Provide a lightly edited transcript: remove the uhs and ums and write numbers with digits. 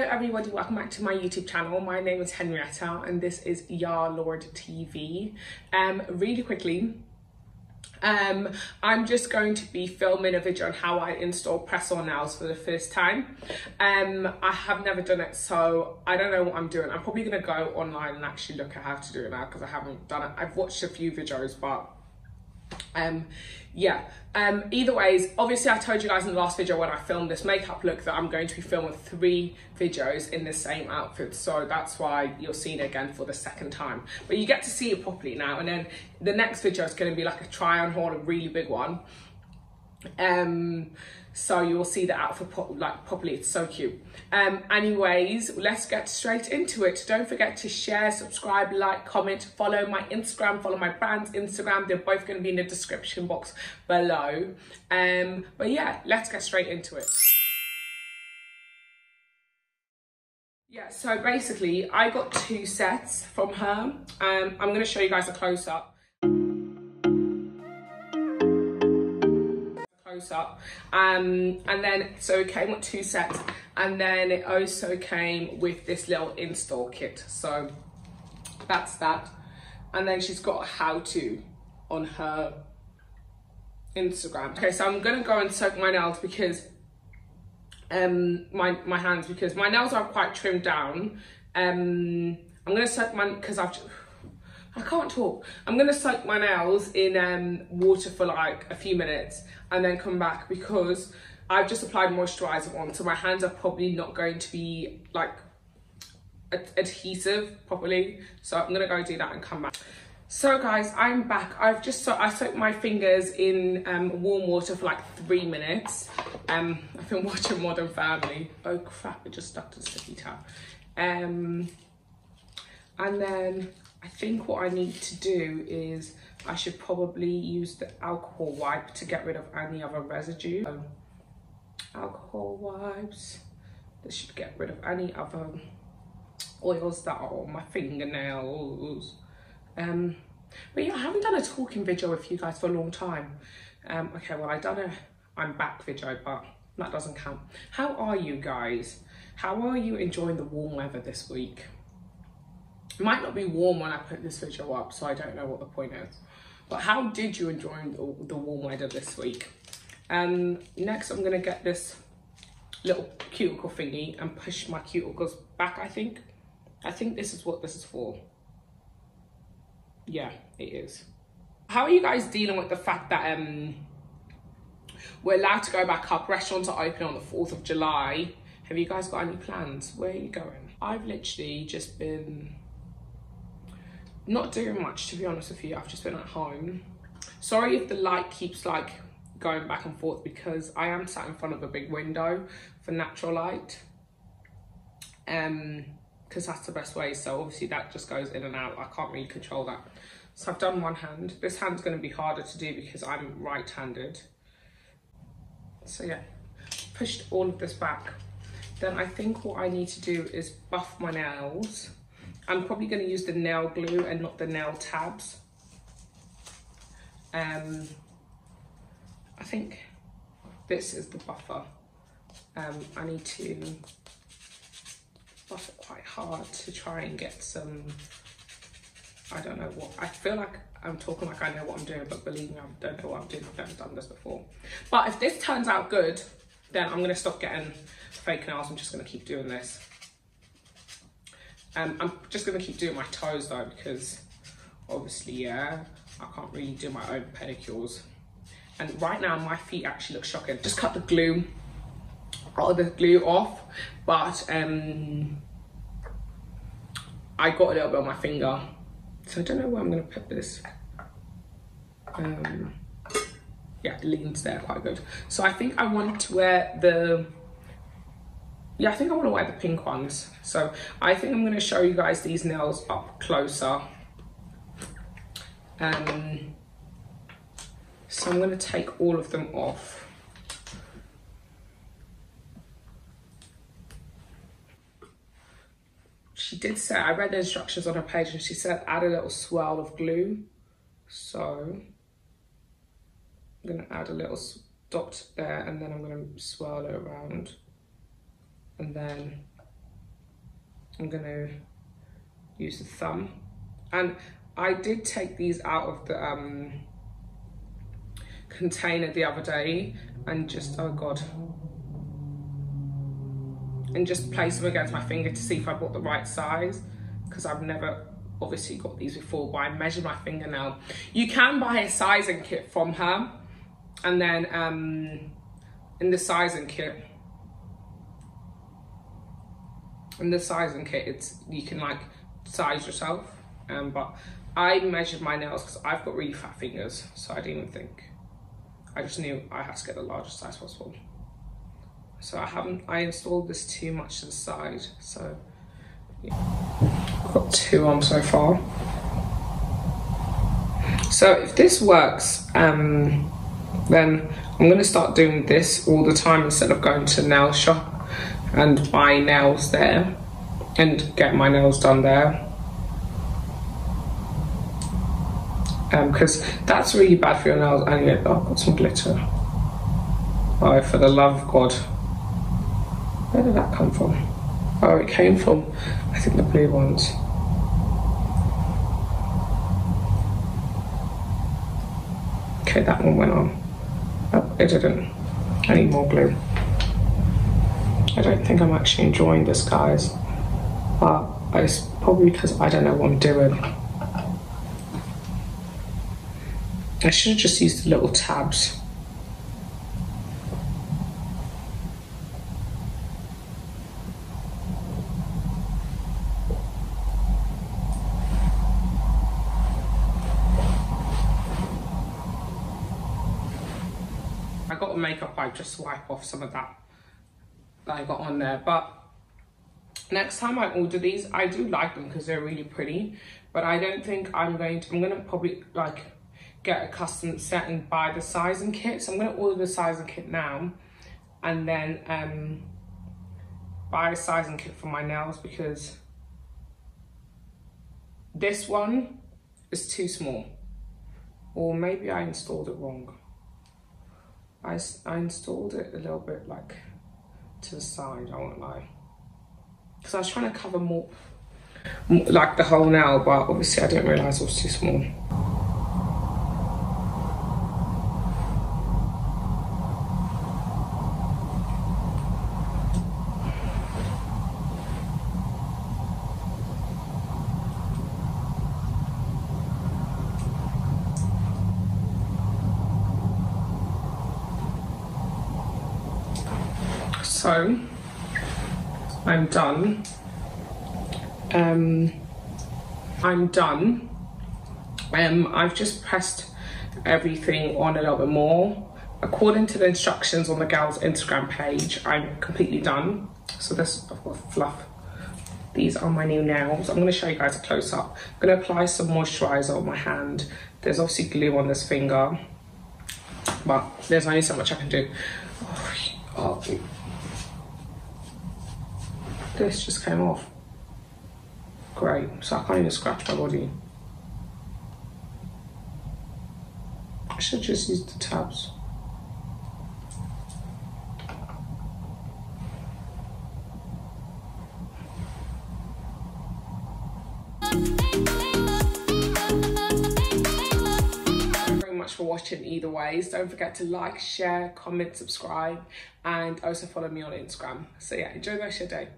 everybody, welcome back to my YouTube channel. My name is Henrietta and this is Ya Lord TV. Really quickly, I'm just going to be filming a video on how I install press-on nails for the first time. I have never done it, so I don't know what I'm doing. I'm probably gonna go online and actually look at how to do it now because I haven't done it. I've watched a few videos, but yeah, either ways, obviously I told you guys in the last video when I filmed this makeup look that I'm going to be filming 3 videos in the same outfit, so that's why you're seeing it again for the second time, but you get to see it properly now. And then the next video is going to be like a try on haul, a really big one, so you will see the outfit properly. It's so cute. Anyways, let's get straight into it. Don't forget to share, subscribe, like, comment, follow my Instagram, follow my brand's Instagram. They're both going to be in the description box below. But yeah, let's get straight into it. Yeah, so basically I got 2 sets from her. I'm going to show you guys a close-up. Up and then so it came with 2 sets, and then it also came with this little install kit, so that's that. And then she's got a how-to on her Instagram. Okay, so I'm gonna go and soak my nails because my hands, because my nails are quite trimmed down. I'm gonna soak my, because I can't talk. I'm gonna soak my nails in water for like a few minutes and then come back because I've just applied moisturizer on, so my hands are probably not going to be like adhesive properly. So I'm gonna go do that and come back. So guys, I'm back. I soaked my fingers in warm water for like 3 minutes. I've been watching Modern Family. Oh crap, it just stuck to the sticky towel. And then I think what I need to do is I should probably use the alcohol wipe to get rid of any other residue. Alcohol wipes, this should get rid of any other oils that are on my fingernails. But yeah, I haven't done a talking video with you guys for a long time. Okay, well, I done a I'm back video, but that doesn't count. How are you guys? How are you enjoying the warm weather this week? It might not be warm when I put this video up, so I don't know what the point is. But how did you enjoy the warm weather this week? Next, I'm gonna get this little cuticle thingy and push my cuticles back, I think. I think this is what this is for. Yeah, it is. How are you guys dealing with the fact that we're allowed to go back up? Restaurants are open on the 4th of July. Have you guys got any plans? Where are you going? I've literally just been not doing much, to be honest with you. I've just been at home. Sorry if the light keeps like going back and forth because I am sat in front of a big window for natural light, because that's the best way. So obviously that just goes in and out. I can't really control that. So I've done one hand. This hand's going to be harder to do because I'm right-handed. So yeah, pushed all of this back. Then I think what I need to do is buff my nails. I'm probably going to use the nail glue and not the nail tabs. I think this is the buffer. I need to buff it quite hard to try and get some, I don't know what, I feel like I'm talking like I know what I'm doing, but believe me, I don't know what I'm doing. I've never done this before. But if this turns out good, then I'm going to stop getting fake nails. I'm just going to keep doing this. I'm just going to keep doing my toes though, because obviously, yeah, I can't really do my own pedicures. And right now my feet actually look shocking. Just cut the glue off, but I got a little bit on my finger. So I don't know where I'm going to put this. Yeah, it leans there quite good. So I think I want to wear the, yeah, I think I want to wear the pink ones. So I think I'm going to show you guys these nails up closer. So I'm going to take all of them off. She did say, I read the instructions on her page and she said add a little swirl of glue. So I'm going to add a little dot there and then I'm going to swirl it around. And then I'm gonna use the thumb. And I did take these out of the container the other day and just, oh God, and just place them against my finger to see if I bought the right size, because I've never obviously got these before, but I measured my fingernail. You can buy a sizing kit from her, and then in the sizing kit, it's, you can like size yourself, but I measured my nails because I've got really fat fingers, so I didn't even think. I just knew I had to get the largest size possible. So I installed this too much to the side, so yeah. I've got 2 on so far. So if this works, then I'm gonna start doing this all the time instead of going to nail shop and buy nails there and get my nails done there. Because that's really bad for your nails. And yeah, oh, I've got some glitter. Oh, for the love of God. Where did that come from? Oh, it came from, I think, the blue ones. Okay, that one went on. Oh, it didn't. I need more glue. I don't think I'm actually enjoying this, guys. But it's probably because I don't know what I'm doing. I should have just used the little tabs. I got a makeup wipe just to wipe off some of that I got on there, but next time I order these, I do like them because they're really pretty, but I don't think I'm gonna probably like get a custom set and buy the sizing kit. So I'm gonna order the sizing kit now and then buy a sizing kit for my nails, because this one is too small, or maybe I installed it wrong. I installed it a little bit like to the side, I won't lie, because I was trying to cover more like the whole nail, but obviously I didn't realise it was too small. So I'm done. I'm done. I've just pressed everything on a little bit more. According to the instructions on the gal's Instagram page, I'm completely done. So this, I've got fluff. These are my new nails. I'm gonna show you guys a close up. I'm gonna apply some moisturizer on my hand. There's obviously glue on this finger, but there's only so much I can do. Oh. This just came off. Great, so I can't even scratch my body. I should just use the tabs. Much for watching either ways. Don't forget to like, share, comment, subscribe, and also follow me on Instagram. So yeah, enjoy the rest of your day.